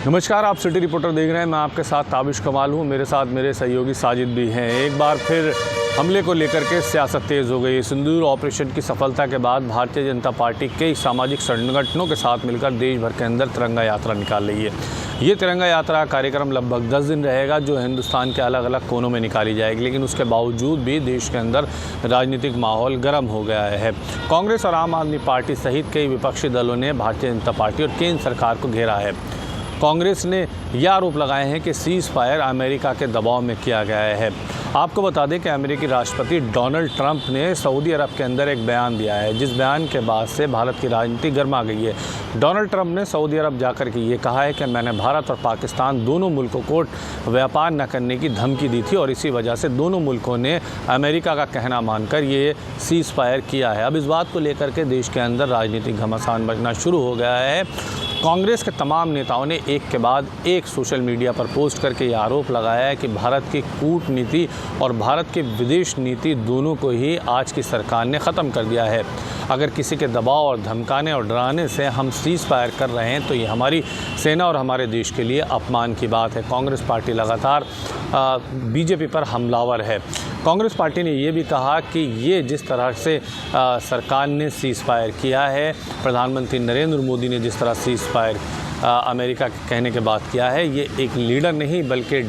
नमस्कार, आप city reporter देख रहे हैं। मैं आपके साथ ताबिश कमाल हूं। मेरे साथ मेरे सहयोगी साजिद भी हैं। एक बार फिर हमले को लेकर के सियासत तेज़ हो गई। सिंदूर ऑपरेशन की सफलता के बाद भारतीय जनता पार्टी कई सामाजिक संगठनों के साथ मिलकर देश भर के अंदर तिरंगा यात्रा निकाल रही है। ये तिरंगा यात्रा कार्यक्रम लगभग 10 दिन रहेगा, जो हिंदुस्तान के अलग अलग कोनों में निकाली जाएगी। लेकिन उसके बावजूद भी देश के अंदर राजनीतिक माहौल गर्म हो गया है। कांग्रेस और आम आदमी पार्टी सहित कई विपक्षी दलों ने भारतीय जनता पार्टी और केंद्र सरकार को घेरा है। कांग्रेस ने यह आरोप लगाए हैं कि सीज़ फायर अमेरिका के दबाव में किया गया है। आपको बता दें कि अमेरिकी राष्ट्रपति डोनाल्ड ट्रंप ने सऊदी अरब के अंदर एक बयान दिया है, जिस बयान के बाद से भारत की राजनीति गर्मा गई है। डोनाल्ड ट्रंप ने सऊदी अरब जाकर के ये कहा है कि मैंने भारत और पाकिस्तान दोनों मुल्कों को व्यापार न करने की धमकी दी थी और इसी वजह से दोनों मुल्कों ने अमेरिका का कहना मानकर ये सीज़ फायर किया है। अब इस बात को लेकर के देश के अंदर राजनीतिक घमासान बचना शुरू हो गया है। कांग्रेस के तमाम नेताओं ने एक के बाद एक सोशल मीडिया पर पोस्ट करके ये आरोप लगाया है कि भारत की कूटनीति और भारत की विदेश नीति दोनों को ही आज की सरकार ने ख़त्म कर दिया है। अगर किसी के दबाव और धमकाने और डराने से हम सीज़ फायर कर रहे हैं तो ये हमारी सेना और हमारे देश के लिए अपमान की बात है। कांग्रेस पार्टी लगातार बीजेपी पर हमलावर है। कांग्रेस पार्टी ने ये भी कहा कि ये जिस तरह से सरकार ने सीज़ फायर किया है, प्रधानमंत्री नरेंद्र मोदी ने जिस तरह सीज़ फायर अमेरिका के कहने के बाद किया है, ये एक लीडर नहीं बल्कि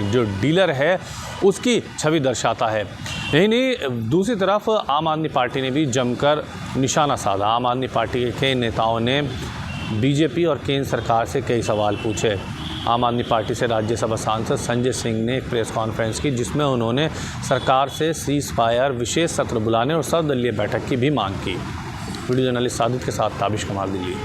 जो डीलर है उसकी छवि दर्शाता है। यही नहीं, दूसरी तरफ आम आदमी पार्टी ने भी जमकर निशाना साधा। आम आदमी पार्टी के कई नेताओं ने बीजेपी और केंद्र सरकार से कई सवाल पूछे। आम आदमी पार्टी से राज्यसभा सांसद संजय सिंह ने एक प्रेस कॉन्फ्रेंस की, जिसमें उन्होंने सरकार से सीज़ फायर विशेष सत्र बुलाने और सर्वदलीय बैठक की भी मांग की। वीडियो जर्नलिस्ट सादिक के साथ ताबिश कमाल, दिल्ली।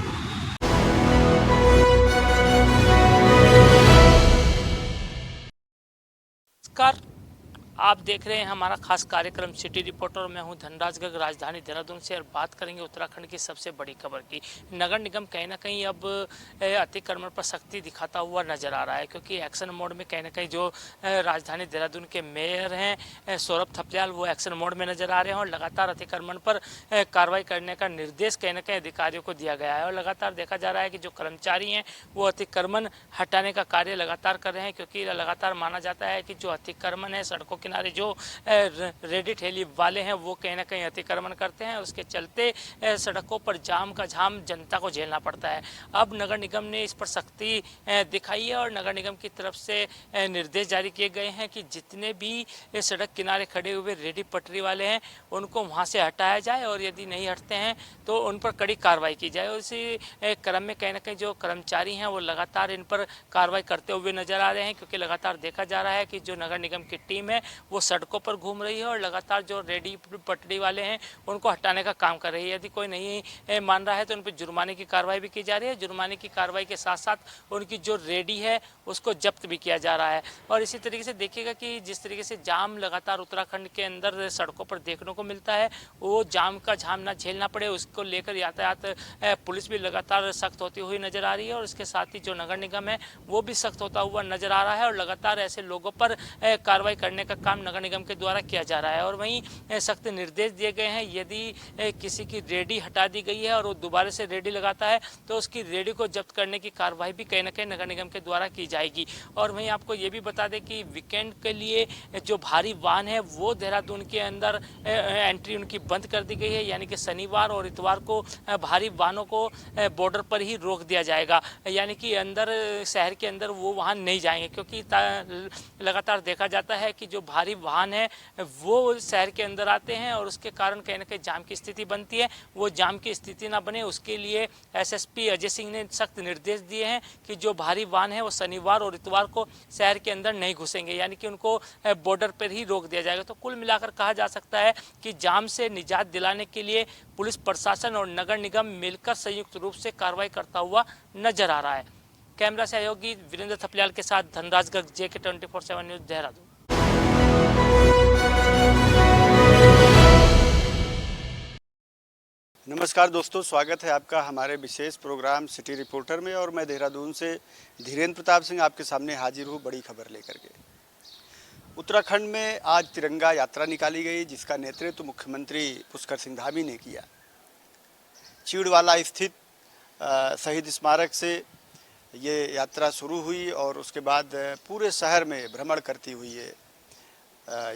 आप देख रहे हैं हमारा खास कार्यक्रम सिटी रिपोर्टर। मैं हूं धनराज गर्ग, राजधानी देहरादून से, और बात करेंगे उत्तराखंड की सबसे बड़ी खबर की। नगर निगम कहीं ना कहीं अब अतिक्रमण पर सख्ती दिखाता हुआ नजर आ रहा है, क्योंकि एक्शन मोड में कहीं ना कहीं जो राजधानी देहरादून के मेयर हैं सौरभ थपलियाल, वो एक्शन मोड में नजर आ रहे हैं और लगातार अतिक्रमण पर कार्रवाई करने का निर्देश कहीं ना कहीं अधिकारियों को दिया गया है। और लगातार देखा जा रहा है कि जो कर्मचारी हैं वो अतिक्रमण हटाने का कार्य लगातार कर रहे हैं, क्योंकि लगातार माना जाता है कि जो अतिक्रमण है सड़कों किनारे जो रेडी ठेली वाले हैं वो कहीं ना कहीं अतिक्रमण करते हैं। उसके चलते सड़कों पर जाम का झाम जनता को झेलना पड़ता है। अब नगर निगम ने इस पर सख्ती दिखाई है और नगर निगम की तरफ से निर्देश जारी किए गए हैं कि जितने भी सड़क किनारे खड़े हुए रेडी पटरी वाले हैं उनको वहां से हटाया जाए, और यदि नहीं हटते हैं तो उन पर कड़ी कार्रवाई की जाए। और इसी क्रम में कहीं ना कहीं जो कर्मचारी हैं वो लगातार इन पर कार्रवाई करते हुए नजर आ रहे हैं, क्योंकि लगातार देखा जा रहा है कि जो नगर निगम की टीम है वो सड़कों पर घूम रही है और लगातार जो रेडी पटरी वाले हैं उनको हटाने का काम कर रही है। यदि कोई नहीं मान रहा है तो उन पर जुर्माने की कार्रवाई भी की जा रही है। जुर्माने की कार्रवाई के साथ साथ उनकी जो रेडी है उसको जब्त भी किया जा रहा है। और इसी तरीके से देखिएगा कि जिस तरीके से जाम लगातार उत्तराखंड के अंदर सड़कों पर देखने को मिलता है, वो जाम का झाम ना झेलना पड़े उसको लेकर यातायात पुलिस भी लगातार सख्त होती हुई नजर आ रही है। और इसके साथ ही जो नगर निगम है वो भी सख्त होता हुआ नजर आ रहा है और लगातार ऐसे लोगों पर कार्रवाई करने का काम नगर निगम के द्वारा किया जा रहा है। और वहीं सख्त निर्देश दिए गए हैं, यदि किसी की रेडी हटा दी गई है और वो दोबारा से रेडी लगाता है तो उसकी रेडी को जब्त करने की कार्रवाई भी कहीं ना कहीं नगर निगम के द्वारा की जाएगी। और वहीं आपको ये भी बता दें कि वीकेंड के लिए जो भारी वाहन है वो देहरादून के अंदर एंट्री उनकी बंद कर दी गई है, यानी कि शनिवार और इतवार को भारी वाहनों को बॉर्डर पर ही रोक दिया जाएगा, यानी कि अंदर शहर के अंदर वो वाहन नहीं जाएंगे, क्योंकि लगातार देखा जाता है कि जो भारी वाहन है वो शहर के अंदर आते हैं और उसके कारण कहीं ना कहीं जाम की स्थिति बनती है। वो जाम की स्थिति ना बने उसके लिए एसएसपी अजय सिंह ने सख्त निर्देश दिए हैं कि जो भारी वाहन है वो शनिवार और इतवार को शहर के अंदर नहीं घुसेंगे, यानी कि उनको बॉर्डर पर ही रोक दिया जाएगा। तो कुल मिलाकर कहा जा सकता है कि जाम से निजात दिलाने के लिए पुलिस प्रशासन और नगर निगम मिलकर संयुक्त रूप से कार्रवाई करता हुआ नजर आ रहा है। कैमरा सहयोगी वीरेंद्र थपलियाल के साथ धनराज गर्ग, JK 24/7 न्यूज, देहरादून। नमस्कार दोस्तों, स्वागत है आपका हमारे विशेष प्रोग्राम सिटी रिपोर्टर में। और मैं देहरादून से धीरेन्द्र प्रताप सिंह आपके सामने हाजिर हूँ बड़ी खबर लेकर के। उत्तराखंड में आज तिरंगा यात्रा निकाली गई, जिसका नेतृत्व मुख्यमंत्री पुष्कर सिंह धामी ने किया। चीड़वाला स्थित शहीद स्मारक से ये यात्रा शुरू हुई और उसके बाद पूरे शहर में भ्रमण करती हुई ये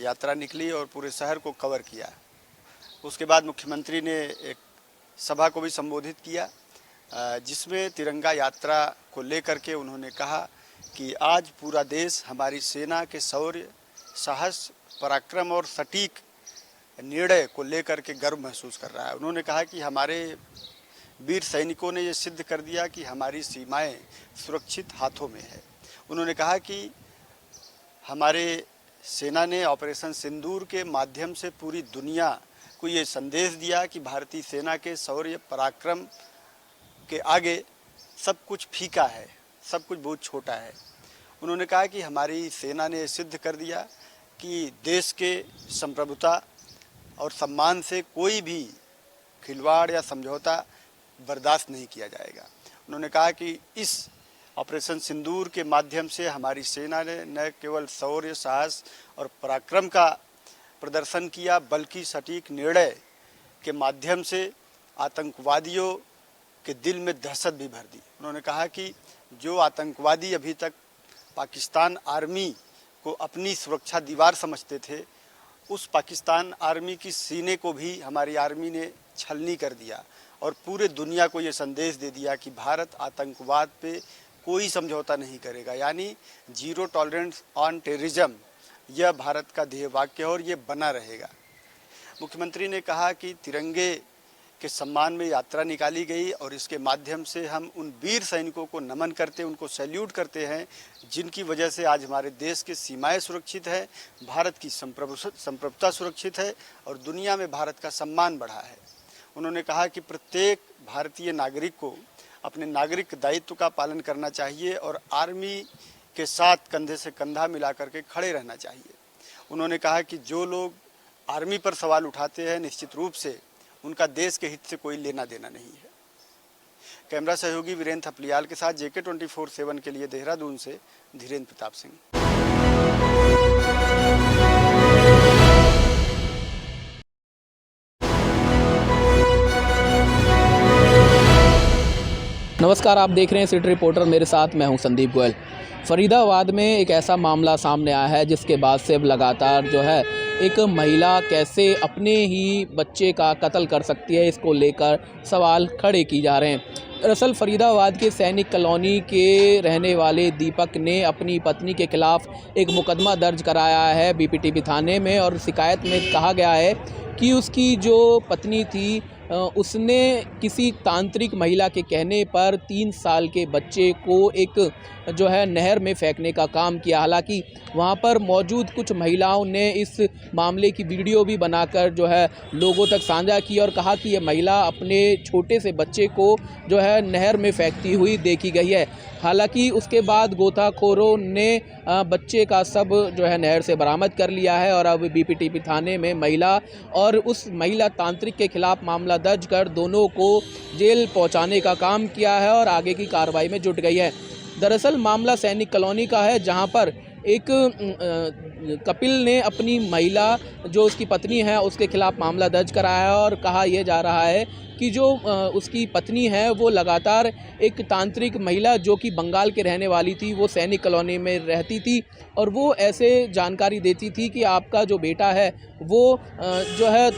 यात्रा निकली और पूरे शहर को कवर किया। उसके बाद मुख्यमंत्री ने एक सभा को भी संबोधित किया, जिसमें तिरंगा यात्रा को लेकर के उन्होंने कहा कि आज पूरा देश हमारी सेना के शौर्य, साहस, पराक्रम और सटीक निर्णय को लेकर के गर्व महसूस कर रहा है। उन्होंने कहा कि हमारे वीर सैनिकों ने ये सिद्ध कर दिया कि हमारी सीमाएं सुरक्षित हाथों में है। उन्होंने कहा कि हमारे सेना ने ऑपरेशन सिंदूर के माध्यम से पूरी दुनिया को ये संदेश दिया कि भारतीय सेना के शौर्य, पराक्रम के आगे सब कुछ फीका है, सब कुछ बहुत छोटा है। उन्होंने कहा कि हमारी सेना ने सिद्ध कर दिया कि देश के संप्रभुता और सम्मान से कोई भी खिलवाड़ या समझौता बर्दाश्त नहीं किया जाएगा। उन्होंने कहा कि इस ऑपरेशन सिंदूर के माध्यम से हमारी सेना ने न केवल शौर्य, साहस और पराक्रम का प्रदर्शन किया, बल्कि सटीक निर्णय के माध्यम से आतंकवादियों के दिल में दहशत भी भर दी। उन्होंने कहा कि जो आतंकवादी अभी तक पाकिस्तान आर्मी को अपनी सुरक्षा दीवार समझते थे, उस पाकिस्तान आर्मी की सीने को भी हमारी आर्मी ने छलनी कर दिया और पूरे दुनिया को ये संदेश दे दिया कि भारत आतंकवाद पे कोई समझौता नहीं करेगा, यानी जीरो टॉलरेंस ऑन टेररिज्म, यह भारत का ध्येय वाक्य है और ये बना रहेगा। मुख्यमंत्री ने कहा कि तिरंगे के सम्मान में यात्रा निकाली गई और इसके माध्यम से हम उन वीर सैनिकों को नमन करते, उनको सैल्यूट करते हैं, जिनकी वजह से आज हमारे देश की सीमाएं सुरक्षित है, भारत की संप्रभुता सुरक्षित है और दुनिया में भारत का सम्मान बढ़ा है। उन्होंने कहा कि प्रत्येक भारतीय नागरिक को अपने नागरिक दायित्व का पालन करना चाहिए और आर्मी के साथ कंधे से कंधा मिला करके खड़े रहना चाहिए। उन्होंने कहा कि जो लोग आर्मी पर सवाल उठाते हैं, निश्चित रूप से उनका देश के हित से कोई लेना देना नहीं है। कैमरा सहयोगी वीरेंद्र थपलियाल के साथ JK 24/7 के लिए देहरादून से धीरेन्द्र प्रताप सिंह। नमस्कार, आप देख रहे हैं सिटी रिपोर्टर, मेरे साथ मैं हूं संदीप गोयल। फरीदाबाद में एक ऐसा मामला सामने आया है जिसके बाद से अब लगातार जो है एक महिला कैसे अपने ही बच्चे का कत्ल कर सकती है, इसको लेकर सवाल खड़े किए जा रहे हैं। दरअसल फरीदाबाद के सैनिक कॉलोनी के रहने वाले दीपक ने अपनी पत्नी के खिलाफ एक मुकदमा दर्ज कराया है BPTP थाने में और शिकायत में कहा गया है कि उसकी जो पत्नी थी उसने किसी तांत्रिक महिला के कहने पर 3 साल के बच्चे को एक जो है नहर में फेंकने का काम किया। हालांकि वहां पर मौजूद कुछ महिलाओं ने इस मामले की वीडियो भी बनाकर जो है लोगों तक साझा की और कहा कि ये महिला अपने छोटे से बच्चे को जो है नहर में फेंकती हुई देखी गई है। हालांकि उसके बाद गोताखोरों ने बच्चे का शव जो है नहर से बरामद कर लिया है और अब BPTP थाने में महिला और उस महिला तांत्रिक के खिलाफ मामला दर्ज कर दोनों को जेल पहुंचाने का काम किया है और आगे की कार्रवाई में जुट गई है। दरअसल मामला सैनिक कॉलोनी का है, जहां पर एक कपिल ने अपनी महिला जो उसकी पत्नी है उसके खिलाफ मामला दर्ज कराया है और कहा यह जा रहा है कि जो उसकी पत्नी है वो लगातार एक तांत्रिक महिला जो कि बंगाल के रहने वाली थी, वो सैनिक कॉलोनी में रहती थी और वो ऐसे जानकारी देती थी कि आपका जो बेटा है वो जो है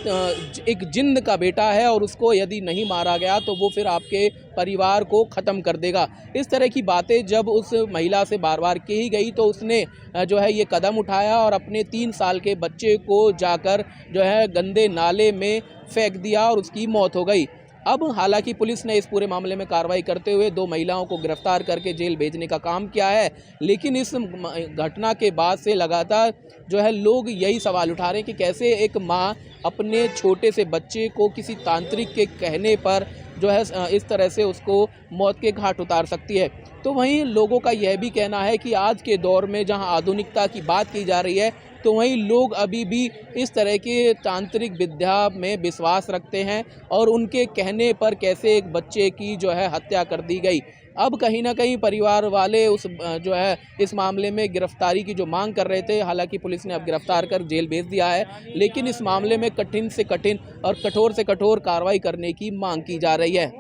एक जिन्न का बेटा है और उसको यदि नहीं मारा गया तो वो फिर आपके परिवार को ख़त्म कर देगा। इस तरह की बातें जब उस महिला से बार बार की गई तो उसने जो है ये कदम उठाया और अपने 3 साल के बच्चे को जाकर जो है गंदे नाले में फेंक दिया और उसकी मौत हो गई। अब हालांकि पुलिस ने इस पूरे मामले में कार्रवाई करते हुए 2 महिलाओं को गिरफ्तार करके जेल भेजने का काम किया है, लेकिन इस घटना के बाद से लगातार जो है लोग यही सवाल उठा रहे हैं कि कैसे एक माँ अपने छोटे से बच्चे को किसी तांत्रिक के कहने पर जो है इस तरह से उसको मौत के घाट उतार सकती है। तो वहीं लोगों का यह भी कहना है कि आज के दौर में जहां आधुनिकता की बात की जा रही है तो वहीं लोग अभी भी इस तरह के तांत्रिक विद्या में विश्वास रखते हैं और उनके कहने पर कैसे एक बच्चे की जो है हत्या कर दी गई। अब कहीं ना कहीं परिवार वाले उस जो है इस मामले में गिरफ्तारी की जो मांग कर रहे थे, हालांकि पुलिस ने अब गिरफ्तार कर जेल भेज दिया है, लेकिन इस मामले में कठिन से कठिन और कठोर से कठोर कार्रवाई करने की मांग की जा रही है।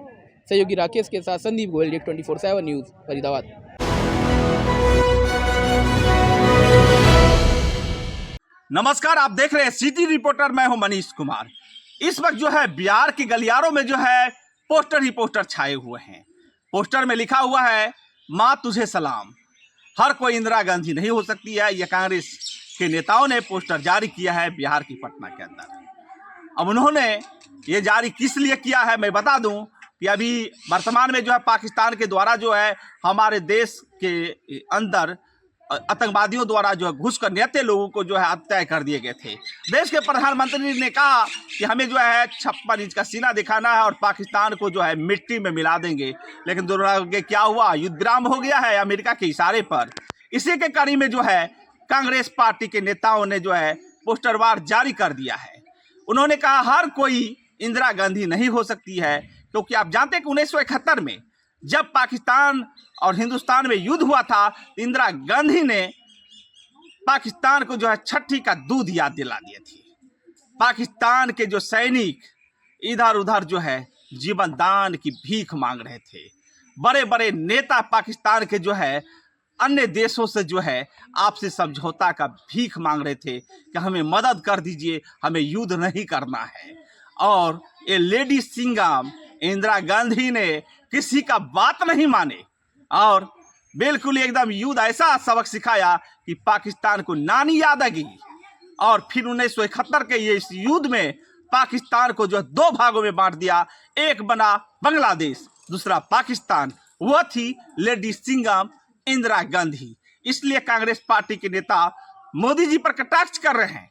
सहयोगी राकेश के साथ संदीप गोयल, J 24/7 न्यूज़, फरीदाबाद। नमस्कार, आप देख रहे हैं सिटी रिपोर्टर। मैं हूं मनीष कुमार। इस वक्त जो है बिहार के गलियारों में जो है पोस्टर ही पोस्टर छाए हुए हैं। पोस्टर में लिखा हुआ है, माँ तुझे सलाम। हर कोई इंदिरा गांधी नहीं हो सकती है। यह कांग्रेस के नेताओं ने पोस्टर जारी किया है बिहार की पटना के अंदर। अब उन्होंने ये जारी किस लिए किया है मैं बता दूं कि अभी वर्तमान में जो है पाकिस्तान के द्वारा जो है हमारे देश के अंदर आतंकवादियों द्वारा जो है घुसकर निहत्थे लोगों को जो है हत्या कर दिए गए थे। देश के प्रधानमंत्री ने कहा कि हमें जो है 56 इंच का सीना दिखाना है और पाकिस्तान को जो है मिट्टी में मिला देंगे, लेकिन दुर्भाग्य क्या हुआ, युद्ध विराम हो गया है अमेरिका के इशारे पर। इसी के कड़ी में जो है कांग्रेस पार्टी के नेताओं ने जो है पोस्टरवार जारी कर दिया है। उन्होंने कहा हर कोई इंदिरा गांधी नहीं हो सकती है, क्योंकि आप जानते हैं कि 1971 में जब पाकिस्तान और हिंदुस्तान में युद्ध हुआ था, इंदिरा गांधी ने पाकिस्तान को जो है छठी का दूध याद दिला दिए थे। पाकिस्तान के जो सैनिक इधर उधर जो है जीवन दान की भीख मांग रहे थे। बड़े बड़े नेता पाकिस्तान के जो है अन्य देशों से जो है आपसी समझौता का भीख मांग रहे थे कि हमें मदद कर दीजिए, हमें युद्ध नहीं करना है। और ये लेडी सिंघम इंदिरा गांधी ने किसी का बात नहीं माने और बिल्कुल एकदम युद्ध ऐसा सबक सिखाया कि पाकिस्तान को नानी याद आ गई। और फिर 1971 के ये इस युद्ध में पाकिस्तान को जो 2 भागों में बांट दिया। एक बना बांग्लादेश, दूसरा पाकिस्तान। वह थी लेडी सिंघम इंदिरा गांधी। इसलिए कांग्रेस पार्टी के नेता मोदी जी पर कटाक्ष कर रहे हैं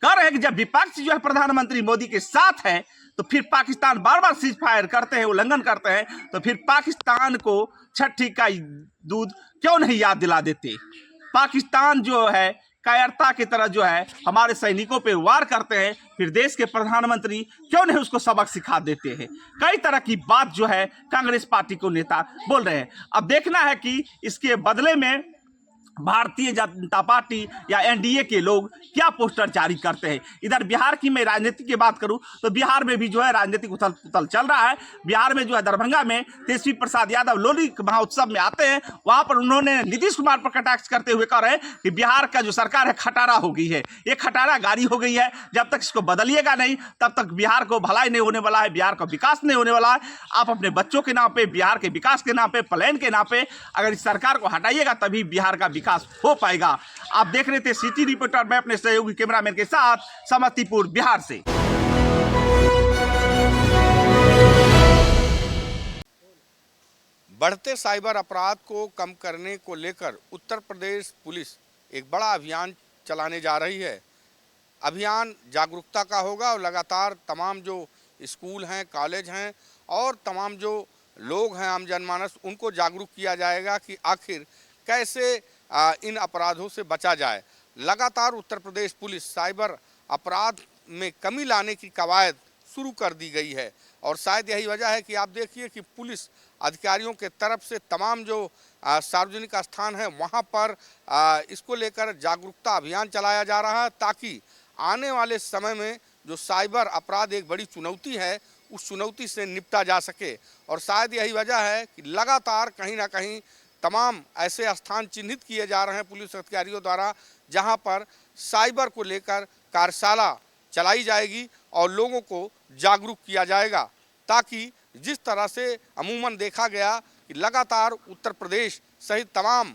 कि जब विपक्ष जो है प्रधानमंत्री मोदी के साथ है तो फिर पाकिस्तान बार बार सीज फायर करते हैं, उल्लंघन करते हैं, तो फिर पाकिस्तान को छठी का दूध क्यों नहीं याद दिला देते। पाकिस्तान जो है कायरता की तरह जो है हमारे सैनिकों पे वार करते हैं, फिर देश के प्रधानमंत्री क्यों नहीं उसको सबक सिखा देते हैं। कई तरह की बात जो है कांग्रेस पार्टी को नेता बोल रहे हैं। अब देखना है कि इसके बदले में भारतीय जनता पार्टी या एनडीए के लोग क्या पोस्टर जारी करते हैं। इधर बिहार की मैं राजनीति की बात करूं तो बिहार में भी जो है राजनीतिक उथल पुथल चल रहा है। बिहार में जो है दरभंगा में तेजस्वी प्रसाद यादव लोहड़ी महोत्सव में आते हैं, वहां पर उन्होंने नीतीश कुमार पर कटाक्ष करते हुए कह रहे हैं कि बिहार का जो सरकार है खटारा हो गई है, ये खटारा गाड़ी हो गई है। जब तक इसको बदलिएगा नहीं तब तक बिहार को भलाई नहीं होने वाला है, बिहार का विकास नहीं होने वाला है। आप अपने बच्चों के नाम पे, बिहार के विकास के नाम पे, प्लान के नाम पे अगर इस सरकार को हटाइएगा तभी बिहार का विकास हो पाएगा। आप देख रहे थे सिटी रिपोर्टर में अपने सहयोगी कैमरामैन के साथ समस्तीपुर बिहार से। बढ़ते साइबर अपराध को कम करने को लेकर उत्तर प्रदेश पुलिस एक बड़ा अभियान चलाने जा रही है। अभियान जागरूकता का होगा और लगातार तमाम जो स्कूल हैं, कॉलेज हैं और तमाम जो लोग हैं आम जनमानस, उनको जागरूक किया जाएगा कि आखिर कैसे इन अपराधों से बचा जाए। लगातार उत्तर प्रदेश पुलिस साइबर अपराध में कमी लाने की कवायद शुरू कर दी गई है और शायद यही वजह है कि आप देखिए कि पुलिस अधिकारियों के तरफ से तमाम जो सार्वजनिक स्थान है वहां पर इसको लेकर जागरूकता अभियान चलाया जा रहा है, ताकि आने वाले समय में जो साइबर अपराध एक बड़ी चुनौती है उस चुनौती से निपटा जा सके। और शायद यही वजह है कि लगातार कहीं ना कहीं तमाम ऐसे स्थान चिन्हित किए जा रहे हैं पुलिस अधिकारियों द्वारा, जहां पर साइबर को लेकर कार्यशाला चलाई जाएगी और लोगों को जागरूक किया जाएगा, ताकि जिस तरह से अमूमन देखा गया कि लगातार उत्तर प्रदेश सहित तमाम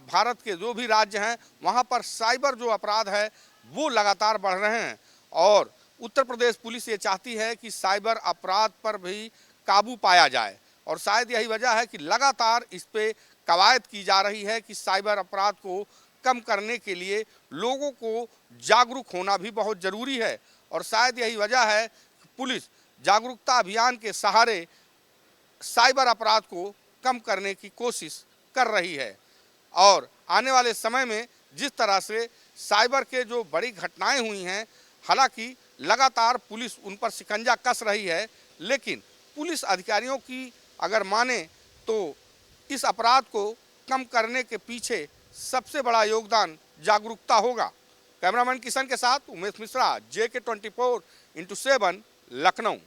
भारत के जो भी राज्य हैं वहां पर साइबर जो अपराध है वो लगातार बढ़ रहे हैं। और उत्तर प्रदेश पुलिस ये चाहती है कि साइबर अपराध पर भी काबू पाया जाए और शायद यही वजह है कि लगातार इस पे कवायद की जा रही है कि साइबर अपराध को कम करने के लिए लोगों को जागरूक होना भी बहुत ज़रूरी है। और शायद यही वजह है कि पुलिस जागरूकता अभियान के सहारे साइबर अपराध को कम करने की कोशिश कर रही है। और आने वाले समय में जिस तरह से साइबर के जो बड़ी घटनाएं हुई हैं, हालांकि लगातार पुलिस उन पर शिकंजा कस रही है, लेकिन पुलिस अधिकारियों की अगर माने तो इस अपराध को कम करने के पीछे सबसे बड़ा योगदान जागरूकता होगा। कैमरामैन किशन के साथ उमेश मिश्रा, JK 24/7 लखनऊ।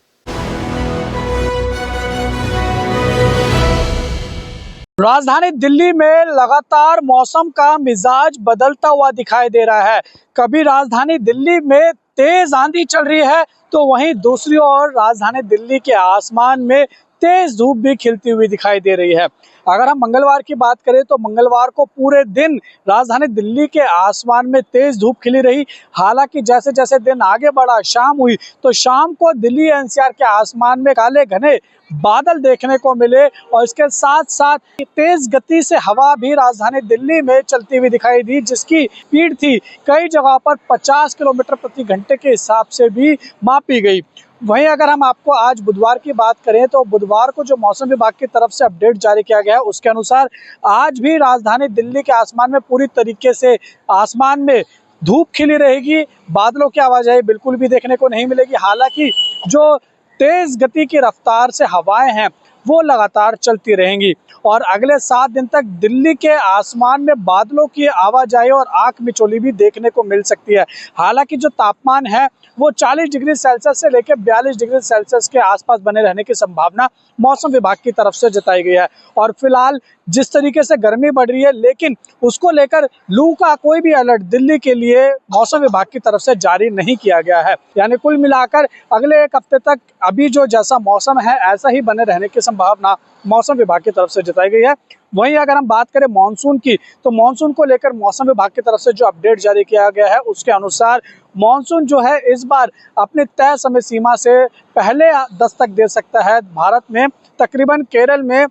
राजधानी दिल्ली में लगातार मौसम का मिजाज बदलता हुआ दिखाई दे रहा है। कभी राजधानी दिल्ली में तेज आंधी चल रही है तो वहीं दूसरी ओर राजधानी दिल्ली के आसमान में तेज धूप भी खिलती हुई दिखाई दे रही है। अगर हम मंगलवार की बात करें तो मंगलवार को पूरे दिन राजधानी दिल्ली के आसमान में तेज धूप खिली रही। हालांकि जैसे जैसे दिन आगे बढ़ा, शाम हुई तो शाम को दिल्ली एनसीआर के आसमान में काले घने बादल देखने को मिले और इसके साथ साथ तेज गति से हवा भी राजधानी दिल्ली में चलती हुई दिखाई दी, जिसकी स्पीड थी कई जगहों पर 50 किलोमीटर प्रति घंटे के हिसाब से भी मापी गई। वहीं अगर हम आपको आज बुधवार की बात करें तो बुधवार को जो मौसम विभाग की तरफ से अपडेट जारी किया गया है उसके अनुसार आज भी राजधानी दिल्ली के आसमान में पूरी तरीके से आसमान में धूप खिली रहेगी। बादलों की आवाजाही बिल्कुल भी देखने को नहीं मिलेगी। हालांकि जो तेज गति की रफ्तार से हवाएं हैं वो लगातार चलती रहेंगी और अगले 7 दिन तक दिल्ली के आसमान में बादलों की आवाजाही और आंख मिचौली भी देखने को मिल सकती है। हालांकि जो तापमान है वो 40 डिग्री सेल्सियस से लेकर 42 डिग्री सेल्सियस के आसपास बने रहने की संभावना मौसम विभाग की तरफ से जताई गई है। और फिलहाल जिस तरीके से गर्मी बढ़ रही है, लेकिन उसको लेकर लू का कोई भी अलर्ट दिल्ली के लिए मौसम विभाग की तरफ से जारी नहीं किया गया है। यानी कुल मिलाकर अगले 1 हफ्ते तक अभी जो जैसा मौसम है ऐसा ही बने रहने की संभावना मौसम विभाग की तरफ से जताई गई है। वहीं अगर हम बात करें मानसून की तो मानसून को लेकर मौसम विभाग की तरफ से जो अपडेट जारी किया गया है उसके अनुसार मानसून जो है इस बार अपने तय समय सीमा से पहले दस्तक दे सकता है भारत में। तकरीबन केरल में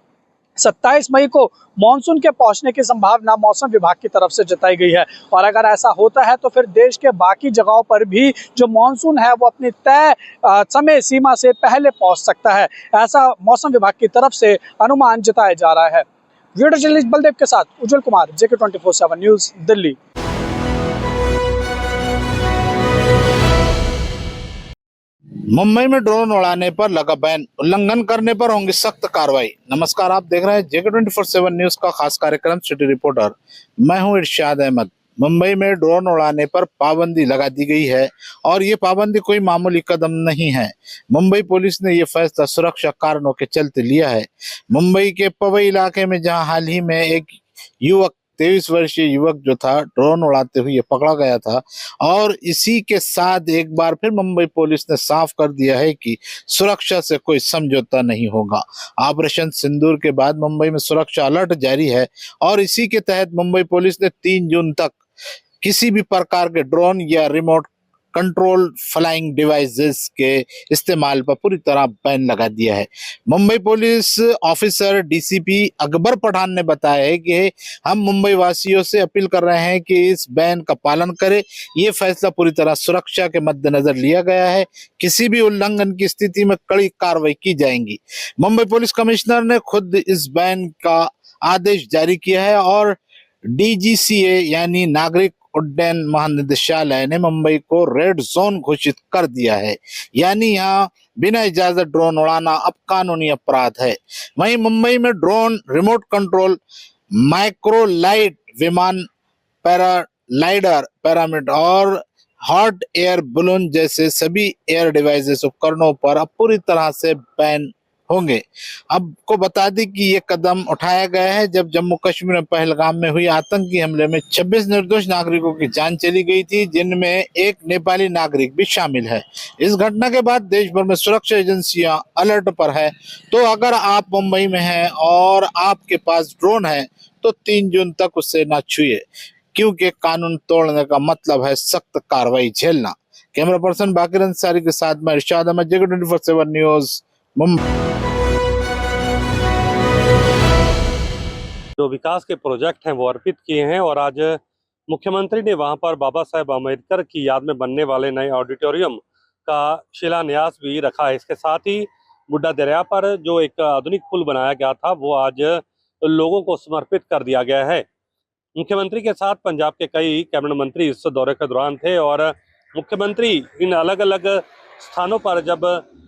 27 मई को मानसून के पहुंचने की संभावना मौसम विभाग की तरफ से जताई गई है। और अगर ऐसा होता है तो फिर देश के बाकी जगहों पर भी जो मानसून है वो अपनी तय समय सीमा से पहले पहुंच सकता है, ऐसा मौसम विभाग की तरफ से अनुमान जताया जा रहा है। वीडियो जर्नलिस्ट बलदेव के साथ उज्जवल कुमार, JK 24/7 न्यूज, दिल्ली। मुंबई में ड्रोन उड़ाने पर लगा बैन, उल्लंघन करने पर होंगी सख्त कार्रवाई। नमस्कार, आप देख रहे हैं JK 24/7 न्यूज का खास कार्यक्रम सिटी रिपोर्टर। मैं हूं इरशाद अहमद। मुंबई में ड्रोन उड़ाने पर पाबंदी लगा दी गई है और ये पाबंदी कोई मामूली कदम नहीं है। मुंबई पुलिस ने ये फैसला सुरक्षा कारणों के चलते लिया है। मुंबई के पवई इलाके में जहां हाल ही में एक युवक 23 वर्षीय युवक जो था ड्रोन उड़ाते हुए पकड़ा गया था और इसी के साथ एक बार फिर मुंबई पुलिस ने साफ कर दिया है कि सुरक्षा से कोई समझौता नहीं होगा। ऑपरेशन सिंदूर के बाद मुंबई में सुरक्षा अलर्ट जारी है और इसी के तहत मुंबई पुलिस ने 3 जून तक किसी भी प्रकार के ड्रोन या रिमोट कंट्रोल फ्लाइंग डिवाइसेस के इस्तेमाल पर पूरी तरह बैन लगा दिया है। Mumbai police officer DCP Akbar Pathan ने बताया है कि हम मुंबई वासियों से अपील कर रहे हैं कि इस बैन का पालन करें। ये फैसला पूरी तरह सुरक्षा के मद्देनजर लिया गया है। किसी भी उल्लंघन की स्थिति में कड़ी कार्रवाई की जाएगी। मुंबई पुलिस कमिश्नर ने खुद इस बैन का आदेश जारी किया है और DGCA यानी नागरिक उड्डयन महानिदेशालय ने मुंबई को रेड जोन घोषित कर दिया है। यानी यहाँ बिना इजाजत ड्रोन उड़ाना अब कानूनी अपराध है। वहीं मुंबई में ड्रोन, रिमोट कंट्रोल, माइक्रोलाइट विमान, पैरालाइडर, पैरामिड और हॉट एयर बलून जैसे सभी एयर डिवाइसेस उपकरणों पर अब पूरी तरह से बैन होंगे। अब को बता दें कि ये कदम उठाया गया है जब जम्मू कश्मीर में पहलगाम में हुई आतंकी हमले में 26 निर्दोष नागरिकों की जान चली गई थी, जिनमें एक नेपाली नागरिक भी शामिल है। इस घटना के बाद देश भर में सुरक्षा एजेंसियां अलर्ट पर है। तो अगर आप मुंबई में हैं और आपके पास ड्रोन है तो 3 जून तक उसे ना छुए, क्योंकि कानून तोड़ने का मतलब है सख्त कार्रवाई झेलना। कैमरा पर्सन बाकिर अंसारी के साथ मैं इरशाद अहमद, JK 24/7 न्यूज, मुंबई। जो विकास के प्रोजेक्ट हैं वो अर्पित किए हैं और आज मुख्यमंत्री ने वहां पर बाबा साहेब अम्बेडकर की याद में बनने वाले नए ऑडिटोरियम का शिलान्यास भी रखा है। इसके साथ ही बुड्ढा दरिया पर जो एक आधुनिक पुल बनाया गया था वो आज लोगों को समर्पित कर दिया गया है। मुख्यमंत्री के साथ पंजाब के कई कैबिनेट मंत्री इस दौरे के दौरान थे और मुख्यमंत्री इन अलग अलग स्थानों पर जब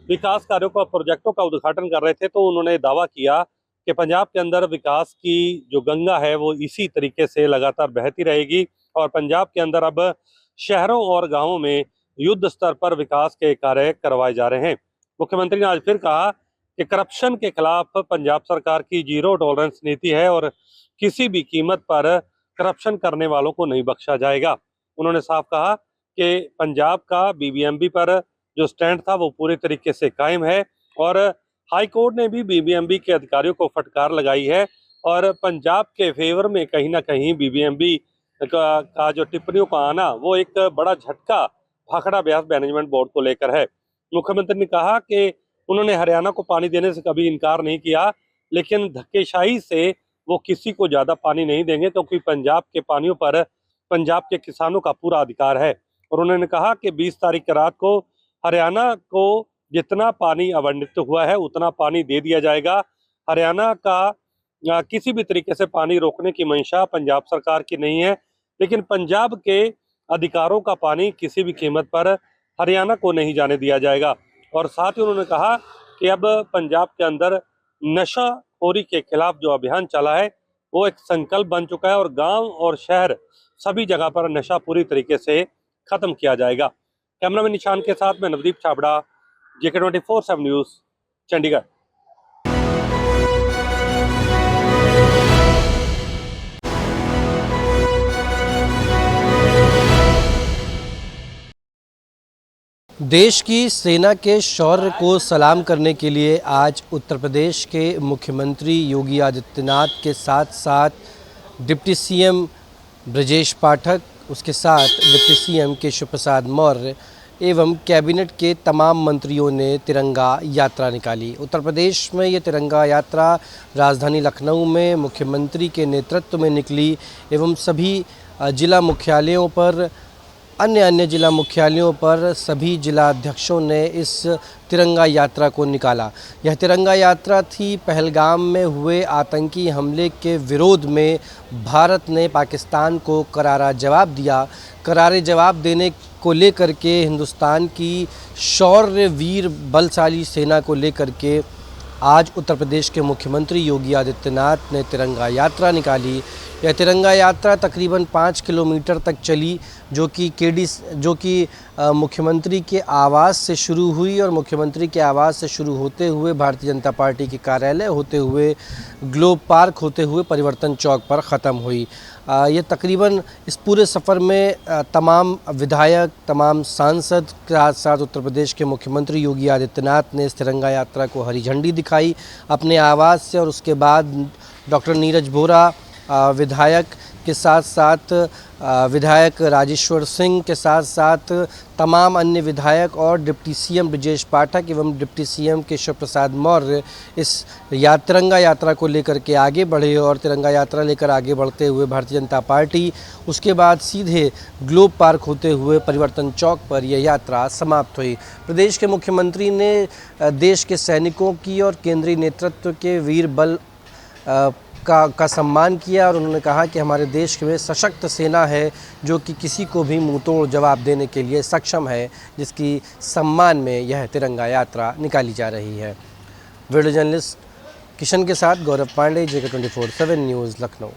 विकास कार्यों का प्रोजेक्टों का उद्घाटन कर रहे थे तो उन्होंने दावा किया कि पंजाब के अंदर विकास की जो गंगा है वो इसी तरीके से लगातार बहती रहेगी और पंजाब के अंदर अब शहरों और गांवों में युद्ध स्तर पर विकास के कार्य करवाए जा रहे हैं। मुख्यमंत्री ने आज फिर कहा कि करप्शन के खिलाफ पंजाब सरकार की जीरो टॉलरेंस नीति है और किसी भी कीमत पर करप्शन करने वालों को नहीं बख्शा जाएगा। उन्होंने साफ कहा कि पंजाब का बीबीएमबी पर जो स्टैंड था वो पूरे तरीके से कायम है और हाई कोर्ट ने भी बीबीएमबी के अधिकारियों को फटकार लगाई है और पंजाब के फेवर में कहीं ना कहीं बीबीएमबी का जो टिप्पणियों का आना वो एक बड़ा झटका भाखड़ा ब्यास मैनेजमेंट बोर्ड को लेकर है। मुख्यमंत्री ने कहा कि उन्होंने हरियाणा को पानी देने से कभी इनकार नहीं किया, लेकिन धक्केशाही से वो किसी को ज़्यादा पानी नहीं देंगे क्योंकि पंजाब के पानियों पर पंजाब के किसानों का पूरा अधिकार है। और उन्होंने कहा कि 20 तारीख की रात को हरियाणा को जितना पानी आवंटित हुआ है उतना पानी दे दिया जाएगा। हरियाणा का किसी भी तरीके से पानी रोकने की मंशा पंजाब सरकार की नहीं है, लेकिन पंजाब के अधिकारों का पानी किसी भी कीमत पर हरियाणा को नहीं जाने दिया जाएगा। और साथ ही उन्होंने कहा कि अब पंजाब के अंदर नशाखोरी के खिलाफ जो अभियान चला है वो एक संकल्प बन चुका है और गांव और शहर सभी जगह पर नशा पूरी तरीके से खत्म किया जाएगा। कैमरामैन निशान के साथ मैं नवदीप छाबड़ा, JK24/7 न्यूज़, चंडीगढ़। देश की सेना के शौर्य को सलाम करने के लिए आज उत्तर प्रदेश के मुख्यमंत्री योगी आदित्यनाथ के साथ साथ डिप्टी सीएम ब्रजेश पाठक, उसके साथ डिप्टी सीएम केशव प्रसाद मौर्य एवं कैबिनेट के तमाम मंत्रियों ने तिरंगा यात्रा निकाली। उत्तर प्रदेश में ये तिरंगा यात्रा राजधानी लखनऊ में मुख्यमंत्री के नेतृत्व में निकली एवं सभी जिला मुख्यालयों पर अन्य जिला मुख्यालयों पर सभी जिला अध्यक्षों ने इस तिरंगा यात्रा को निकाला। यह तिरंगा यात्रा थी पहलगाम में हुए आतंकी हमले के विरोध में भारत ने पाकिस्तान को करारा जवाब दिया। करारे जवाब देने को लेकर के हिंदुस्तान की शौर्य वीर बलशाली सेना को लेकर के आज उत्तर प्रदेश के मुख्यमंत्री योगी आदित्यनाथ ने तिरंगा यात्रा निकाली। यह तिरंगा यात्रा तकरीबन 5 किलोमीटर तक चली, जो कि मुख्यमंत्री के आवास से शुरू हुई और मुख्यमंत्री के आवास से शुरू होते हुए भारतीय जनता पार्टी के कार्यालय होते हुए ग्लोब पार्क होते हुए परिवर्तन चौक पर ख़त्म हुई। ये तकरीबन इस पूरे सफ़र में तमाम विधायक, तमाम सांसद के साथ साथ उत्तर प्रदेश के मुख्यमंत्री योगी आदित्यनाथ ने इस तिरंगा यात्रा को हरी झंडी दिखाई अपने आवास से। और उसके बाद डॉक्टर नीरज वोरा विधायक के साथ साथ विधायक राजेश्वर सिंह के साथ साथ तमाम अन्य विधायक और डिप्टी सीएम ब्रजेश पाठक एवं डिप्टी सीएम केशव प्रसाद मौर्य इस तिरंगा यात्रा को लेकर के आगे बढ़े और तिरंगा यात्रा लेकर आगे बढ़ते हुए भारतीय जनता पार्टी उसके बाद सीधे ग्लोब पार्क होते हुए परिवर्तन चौक पर यह यात्रा समाप्त हुई। प्रदेश के मुख्यमंत्री ने देश के सैनिकों की और केंद्रीय नेतृत्व के वीर बल का सम्मान किया और उन्होंने कहा कि हमारे देश में सशक्त सेना है जो कि किसी को भी मुंहतोड़ जवाब देने के लिए सक्षम है, जिसकी सम्मान में यह तिरंगा यात्रा निकाली जा रही है। वीडियो जर्नलिस्ट किशन के साथ गौरव पांडे, JK24/7 न्यूज़, लखनऊ।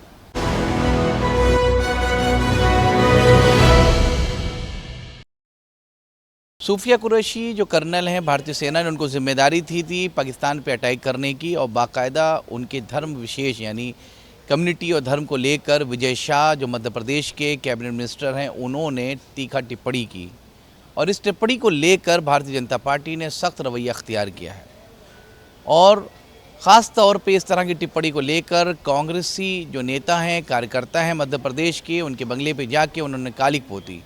सूफिया कुरैशी जो कर्नल हैं भारतीय सेना ने, उनको जिम्मेदारी थी पाकिस्तान पे अटैक करने की और बाकायदा उनके धर्म विशेष यानी कम्युनिटी और धर्म को लेकर विजय शाह जो मध्य प्रदेश के कैबिनेट मिनिस्टर हैं उन्होंने तीखा टिप्पणी की और इस टिप्पणी को लेकर भारतीय जनता पार्टी ने सख्त रवैया अख्तियार किया है। और ख़ास तौर पे इस तरह की टिप्पणी को लेकर कांग्रेसी जो नेता हैं, कार्यकर्ता हैं मध्य प्रदेश के, उनके बंगले पे जाके उन्होंने कालिक पोती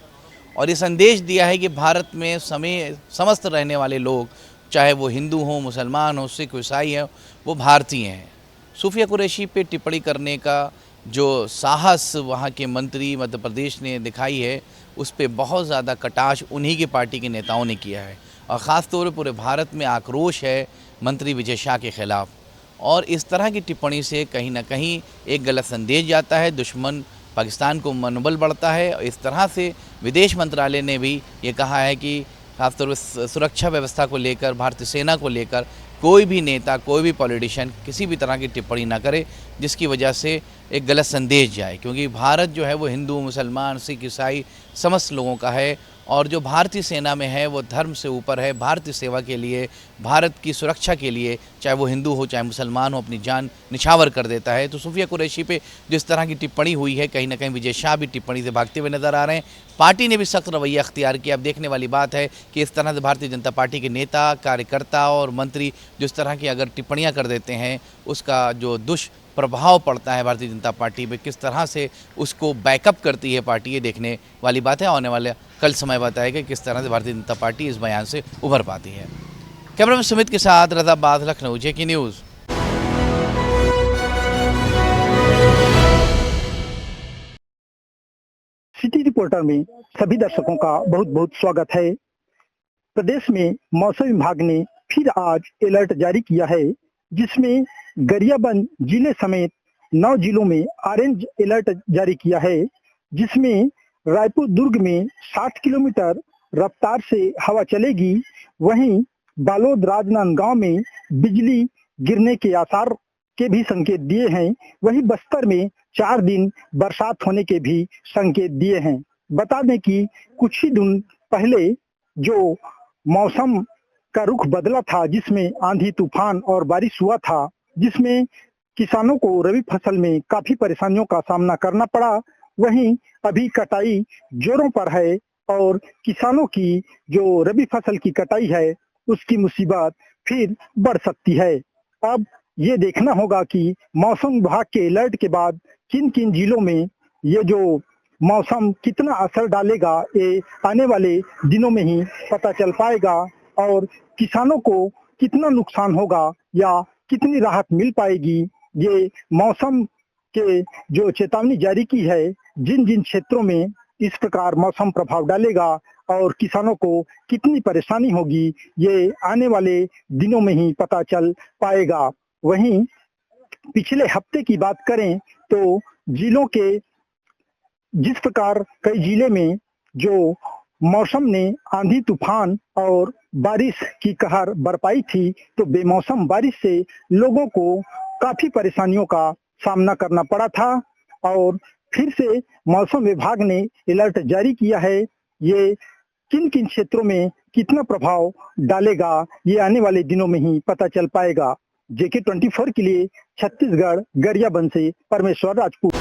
और ये संदेश दिया है कि भारत में समस्त रहने वाले लोग, चाहे वो हिंदू हों, मुसलमान हों, सिख, ईसाई हैं, वो भारतीय हैं। सूफिया कुरैशी पे टिप्पणी करने का जो साहस वहाँ के मंत्री मध्य प्रदेश ने दिखाई है, उस पर बहुत ज़्यादा कटाक्ष उन्हीं की पार्टी के नेताओं ने किया है और ख़ास तौर पर पूरे भारत में आक्रोश है मंत्री विजय शाह के ख़िलाफ़। और इस तरह की टिप्पणी से कहीं ना कहीं एक गलत संदेश जाता है, दुश्मन पाकिस्तान को मनोबल बढ़ता है। और इस तरह से विदेश मंत्रालय ने भी ये कहा है कि खासतौर पर सुरक्षा व्यवस्था को लेकर, भारतीय सेना को लेकर कोई भी नेता, कोई भी पॉलिटिशियन किसी भी तरह की टिप्पणी ना करे जिसकी वजह से एक गलत संदेश जाए, क्योंकि भारत जो है वो हिंदू, मुसलमान, सिख, ईसाई समस्त लोगों का है और जो भारतीय सेना में है वो धर्म से ऊपर है, भारतीय सेवा के लिए, भारत की सुरक्षा के लिए, चाहे वो हिंदू हो चाहे मुसलमान हो, अपनी जान निछावर कर देता है। तो सूफिया कुरैशी पे जिस तरह की टिप्पणी हुई है, कहीं ना कहीं विजय शाह भी टिप्पणी से भागते हुए नजर आ रहे हैं। पार्टी ने भी सख्त रवैया अख्तियार किया। अब देखने वाली बात है कि इस तरह से भारतीय जनता पार्टी के नेता, कार्यकर्ता और मंत्री जिस तरह की अगर टिप्पणियाँ कर देते हैं, उसका जो दुष्प्रभाव पड़ता है भारतीय जनता पार्टी पे, किस तरह से उसको बैकअप करती है पार्टी, ये देखने वाली बात है। आने वाले कल समय बताएगा किस तरह से भारतीय जनता पार्टी इस बयान से उभर पाती है। कैमरामैन सुमित के साथ रजाबाद, लखनऊ, जेके न्यूज़। सिटी रिपोर्टर में सभी दर्शकों का बहुत बहुत स्वागत है। प्रदेश में मौसम विभाग ने फिर आज अलर्ट जारी किया है, जिसमें गरियाबंद जिले समेत 9 जिलों में ऑरेंज अलर्ट जारी किया है, जिसमें रायपुर दुर्ग में 60 किलोमीटर रफ्तार से हवा चलेगी। वहीं बालोद राजनांदगांव में बिजली गिरने के आसार के भी संकेत दिए हैं। वहीं बस्तर में 4 दिन बरसात होने के भी संकेत दिए हैं। बता दें कि कुछ ही दिन पहले जो मौसम का रुख बदला था, जिसमें आंधी तूफान और बारिश हुआ था, जिसमें किसानों को रबी फसल में काफी परेशानियों का सामना करना पड़ा। वहीं अभी कटाई जोरों पर है और किसानों की जो रबी फसल की कटाई है, उसकी मुसीबत फिर बढ़ सकती है। अब ये देखना होगा कि मौसम विभाग के अलर्ट के बाद किन किन जिलों में ये जो मौसम कितना असर डालेगा, ये आने वाले दिनों में ही पता चल पाएगा और किसानों को कितना नुकसान होगा या कितनी राहत मिल पाएगी। ये मौसम के जो चेतावनी जारी की है, जिन जिन क्षेत्रों में इस प्रकार मौसम प्रभाव डालेगा और किसानों को कितनी परेशानी होगी, ये आने वाले दिनों में ही पता चल पाएगा। वहीं पिछले हफ्ते की बात करें तो जिलों के जिस प्रकार कई जिले में जो मौसम ने आंधी तूफान और बारिश की कहर बरपाई थी, तो बेमौसम बारिश से लोगों को काफी परेशानियों का सामना करना पड़ा था और फिर से मौसम विभाग ने अलर्ट जारी किया है। ये किन किन क्षेत्रों में कितना प्रभाव डालेगा, ये आने वाले दिनों में ही पता चल पाएगा। जेके 24 के लिए छत्तीसगढ़ गरियाबंद से परमेश्वर राजपूत।